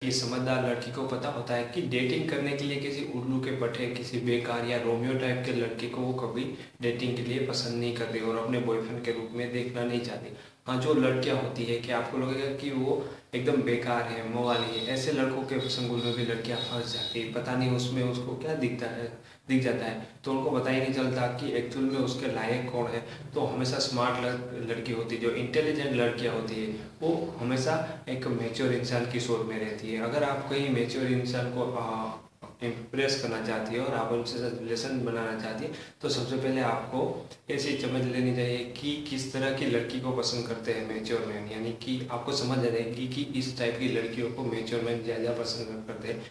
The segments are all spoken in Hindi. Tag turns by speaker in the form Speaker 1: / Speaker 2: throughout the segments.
Speaker 1: कि समझदार लड़की को पता होता है कि डेटिंग करने के लिए किसी उल्लू के पट्टे, किसी बेकार या रोमियो टाइप के लड़के को वो कभी डेटिंग के लिए पसंद नहीं करती और अपने बॉयफ्रेंड के रूप में देखना नहीं चाहती। हाँ, जो लड़कियां होती है कि आपको लगेगा कि वो एकदम बेकार है, मवाली है, ऐसे लड़कों के संगुल में भी लड़कियां फंस जाती है। पता नहीं उसमें उसको क्या दिख जाता है, तो उनको पता ही नहीं चलता कि एक्चुअल में उसके लायक कौन है। तो हमेशा स्मार्ट लड़की होती है, जो इंटेलिजेंट लड़कियां होती है, वो हमेशा एक मैच्योर इंसान की सोच में रहती है। अगर आप कहीं मैच्योर इंसान को इम्प्रेस करना चाहती है और आप उनसे रिलेशन बनाना चाहती है, तो सबसे पहले आपको ऐसी समझ लेनी चाहिए कि किस तरह की लड़की को पसंद करते हैं मैच्योर मैन। यानी कि आपको समझ आ जाएगी कि इस टाइप की लड़कियों को मैच्योर मैन ज़्यादा पसंद करते हैं।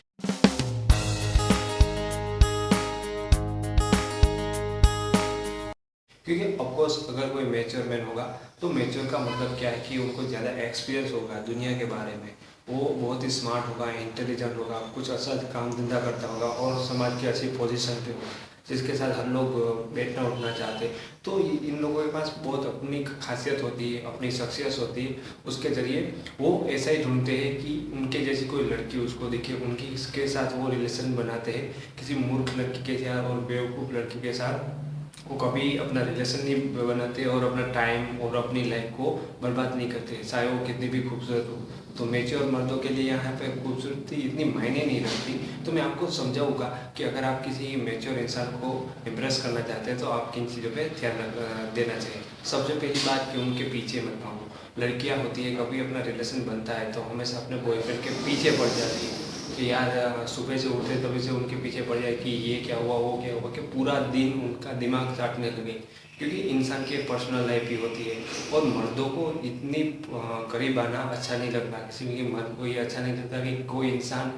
Speaker 1: क्योंकि ऑफकोर्स अगर कोई मैच्योर मैन होगा तो मैच्योर का मतलब क्या है कि उनको ज़्यादा एक्सपीरियंस होगा दुनिया के बारे में। वो बहुत ही स्मार्ट होगा, इंटेलिजेंट होगा, कुछ अच्छा काम धंधा करता होगा और समाज की अच्छी पोजीशन पे होगा, जिसके साथ हर लोग बैठना उठना चाहते हैं। तो इन लोगों के पास बहुत अपनी खासियत होती है, अपनी शख्सियत होती है। उसके ज़रिए वो ऐसा ही ढूंढते हैं कि उनके जैसी कोई लड़की उसको दिखे, उनकी इसके साथ वो रिलेशन बनाते हैं। किसी मूर्ख लड़की के साथ और बेवकूफ़ लड़की के साथ वो कभी अपना रिलेशन नहीं बनाते और अपना टाइम और अपनी लाइफ को बर्बाद नहीं करते, चाहे वो कितनी भी खूबसूरत हो। तो मेच्योर मर्दों के लिए यहाँ पे खूबसूरती इतनी मायने नहीं रखती। तो मैं आपको समझाऊंगा कि अगर आप किसी मेच्योर इंसान को इम्प्रेस करना चाहते हैं तो आप किन चीज़ों पे ध्यान देना चाहिए। सबसे पहली बात कि उनके पीछे मत भागो। लड़कियाँ होती है, कभी अपना रिलेशन बनता है तो हमेशा अपने बॉयफ्रेंड के पीछे पड़ जाती है कि यार सुबह से उठे तभी से उनके पीछे पड़ जाए कि ये क्या हुआ, वो क्या हुआ, कि पूरा दिन उनका दिमाग चाटने लगे। क्योंकि इंसान की पर्सनल लाइफ भी होती है और मर्दों को इतनी करीब आना अच्छा नहीं लगता। किसी भी मर्द को ये अच्छा नहीं लगता कि कोई इंसान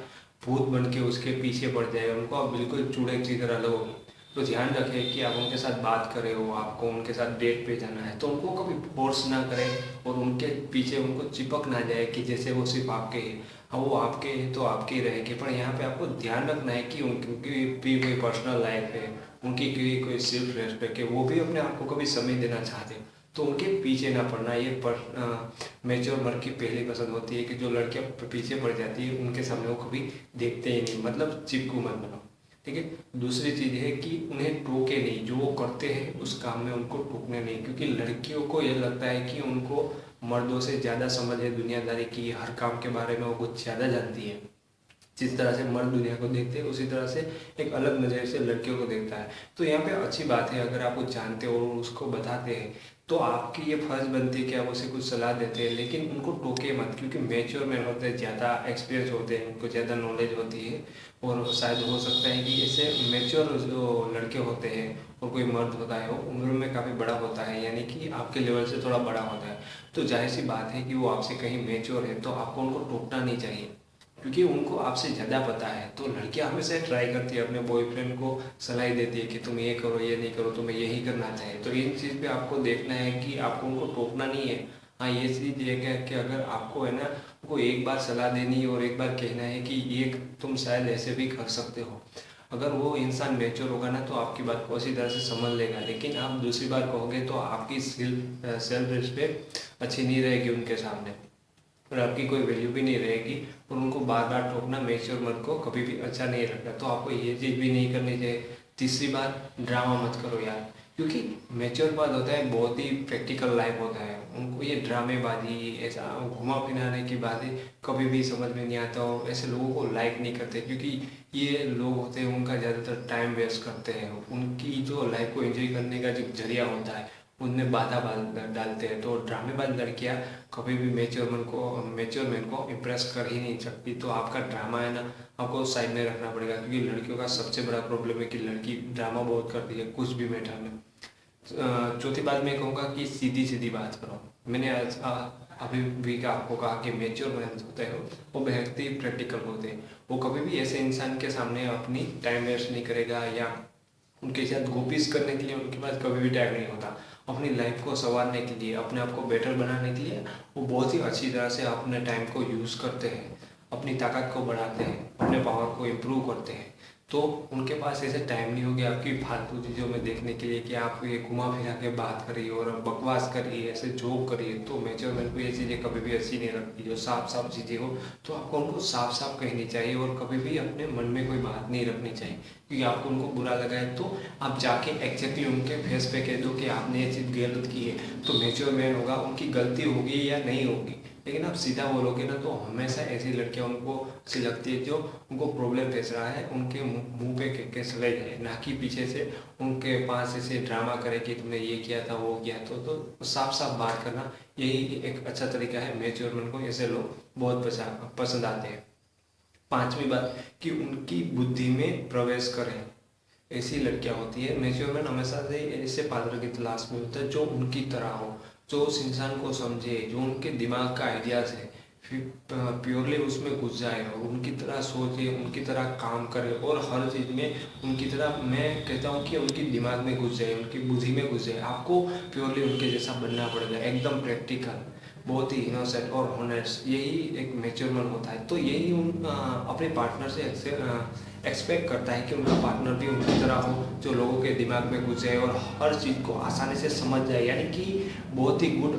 Speaker 1: भूत बन के उसके पीछे पड़ जाए। उनको आप बिल्कुल चूड़े की तरह लगोगे। तो ध्यान रखें कि आप उनके साथ बात करें हो, आपको उनके साथ डेट पे जाना है तो उनको कभी फोर्स ना करें और उनके पीछे उनको चिपक ना जाए कि जैसे वो सिर्फ आपके हैं। हाँ, वो आपके हैं तो आपके ही रहेंगे, पर यहाँ पे आपको ध्यान रखना है कि उनकी भी कोई पर्सनल लाइफ है, उनकी भी कोई सेल्फ रेस्पेक्ट है, वो भी अपने आप को कभी समय देना चाहते हैं। तो उनके पीछे ना पड़ना, ये मेच्योर मर्द की पहली पसंद होती है कि जो लड़कियां पीछे पड़ जाती है उनके सामने वो कभी देखते ही नहीं, मतलब चिपकू मत बनो। ठीक है। दूसरी चीज़ है कि उन्हें टोके नहीं, जो वो करते हैं उस काम में उनको टोकने नहीं। क्योंकि लड़कियों को ये लगता है कि उनको मर्दों से ज़्यादा समझ है दुनियादारी की, हर काम के बारे में वो कुछ ज़्यादा जानती है। जिस तरह से मर्द दुनिया को देखते हैं उसी तरह से एक अलग नज़रिए से लड़कियों को देखता है। तो यहाँ पे अच्छी बात है, अगर आप कुछ जानते हो और उसको बताते हैं तो आपकी ये फर्ज बनती है कि आप उसे कुछ सलाह देते हैं, लेकिन उनको टोके मत। क्योंकि मैच्योर मैन होते हैं, ज़्यादा एक्सपीरियंस होते हैं, उनको ज़्यादा नॉलेज होती है। और शायद हो सकता है कि ऐसे मैच्योर जो लड़के होते हैं और कोई मर्द होता है वो उम्र में काफ़ी बड़ा होता है, यानी कि आपके लेवल से थोड़ा बड़ा होता है। तो जाहिर सी बात है कि वो आपसे कहीं मैच्योर है, तो आपको उनको टोकना नहीं चाहिए। क्योंकि उनको आपसे ज़्यादा पता है। तो लड़कियां हमेशा ट्राई करती है, अपने बॉयफ्रेंड को सलाह देती है कि तुम ये करो, ये नहीं करो, तुम्हें यही करना चाहिए। तो इन चीज़ पे आपको देखना है कि आपको उनको टोकना नहीं है। हाँ, ये चीज़ ये है कि अगर आपको है ना, उनको एक बार सलाह देनी और एक बार कहना है कि ये तुम शायद ऐसे भी कर सकते हो। अगर वो इंसान मैच्योर होगा ना तो आपकी बात को उसी तरह से समझ लेगा। लेकिन आप दूसरी बार कहोगे तो आपकी सेल्फ रिस्पेक्ट अच्छी नहीं रहेगी उनके सामने और आपकी कोई वैल्यू भी नहीं रहेगी। और उनको बार बार टोकना मैच्योर मर्द को कभी भी अच्छा नहीं लगता। तो आपको ये चीज़ भी नहीं करनी चाहिए। तीसरी बात, ड्रामा मत करो यार। क्योंकि मैच्योर बात होता है बहुत ही प्रैक्टिकल लाइफ होता है, उनको ये ड्रामेबाजी, ऐसा घुमा फिराने की बातें कभी भी समझ में नहीं आता और ऐसे लोगों को लाइक नहीं करते। क्योंकि ये लोग होते हैं उनका ज़्यादातर टाइम वेस्ट करते हैं, उनकी जो लाइफ को एंजॉय करने का जो जरिया होता है उनमें बाधा डालते हैं। तो ड्रामेबाज लड़कियां कभी भी मैच्योर मैन को इम्प्रेस कर ही नहीं सकती। तो आपका ड्रामा है ना, आपको साइड में रखना पड़ेगा। क्योंकि लड़कियों का सबसे बड़ा प्रॉब्लम है कि लड़की ड्रामा बहुत करती है कुछ भी मैटर में। चौथी बात मैं कहूँगा कि सीधी सीधी बात करो। मैंने अभी भी आपको कहा कि मैच्योर मैन होते हैं वो बेहद ही प्रैक्टिकल होते हैं। वो कभी भी ऐसे इंसान के सामने अपनी टाइम वेस्ट नहीं करेगा या उनके साथ गोपीज करने के लिए उनके पास कभी भी टाइम नहीं होता। अपनी लाइफ को संवारने के लिए, अपने आप को बेटर बनाने के लिए वो बहुत ही अच्छी तरह से अपने टाइम को यूज़ करते हैं, अपनी ताकत को बढ़ाते हैं, अपने पावर को इम्प्रूव करते हैं। तो उनके पास ऐसे टाइम नहीं होगी आपकी फालतू चीज़ों में देखने के लिए कि आप ये घुमा फिरा के बात करिए और बकवास करिए, ऐसे जोक करिए। तो मैच्योर मैन को ये चीज़ें कभी भी अच्छी नहीं लगती। जो साफ साफ चीज़ें हो तो आपको उनको साफ साफ कहनी चाहिए और कभी भी अपने मन में कोई बात नहीं रखनी चाहिए, क्योंकि आपको उनको बुरा लगा है तो आप जाके एग्जैक्टली उनके फेस पे कह दो कि आपने ये चीज़ गलत की है। तो मैच्योर मैन होगा, उनकी गलती होगी या नहीं होगी, लेकिन आप सीधा बोलोगे ना तो हमेशा ऐसी लड़कियां उनको अच्छी लगती है जो उनको प्रॉब्लम फेस रहा है उनके मुंह पे कह के चले जाए, ना कि पीछे से उनके पास ऐसे ड्रामा करे कि तुमने ये किया था वो किया। तो साफ साफ बात करना यही एक अच्छा तरीका है। मैच्योर मैन को ऐसे लोग बहुत पसंद आते हैं। पांचवी बात कि उनकी बुद्धि में प्रवेश करें, ऐसी लड़कियां होती है। मैच्योर मैन हमेशा से ऐसे पात्र की तलाश में होता है जो उनकी तरह हो, जो उस इंसान को समझे, जो उनके दिमाग का आइडियाज है फिर प्योरली उसमें घुस जाए और उनकी तरह सोचे, उनकी तरह काम करे और हर चीज़ में उनकी तरह, मैं कहता हूँ कि उनकी दिमाग में घुस जाए, उनकी बुद्धि में घुस जाए। आपको प्योरली उनके जैसा बनना पड़ेगा, एकदम प्रैक्टिकल, बहुत ही इनोसेंट और ऑनेस्ट। यही एक मैच्योर मैन होता है। तो यही अपने पार्टनर से एक्सपेक्ट करता है कि उनका पार्टनर भी उनकी तरह हो, जो लोगों के दिमाग में घुस जाए और हर चीज़ को आसानी से समझ जाए। यानी कि बहुत ही गुड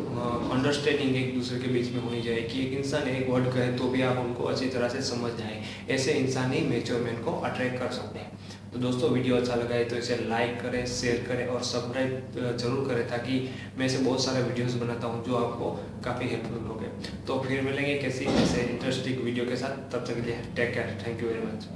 Speaker 1: अंडरस्टैंडिंग एक दूसरे के बीच में होनी चाहिए कि एक इंसान एक वर्ड कहे तो भी आप उनको अच्छी तरह से समझ जाए। ऐसे इंसान ही मैच्योर मैन को अट्रैक्ट कर सकते हैं। तो दोस्तों वीडियो अच्छा लगा है तो इसे लाइक करें, शेयर करें और सब्सक्राइब जरूर करें, ताकि मैं ऐसे बहुत सारे वीडियोस बनाता हूं जो आपको काफ़ी हेल्पफुल होंगे। तो फिर मिलेंगे किसी ऐसे इंटरेस्टिंग वीडियो के साथ, तब तक के लिए take care, thank you very much.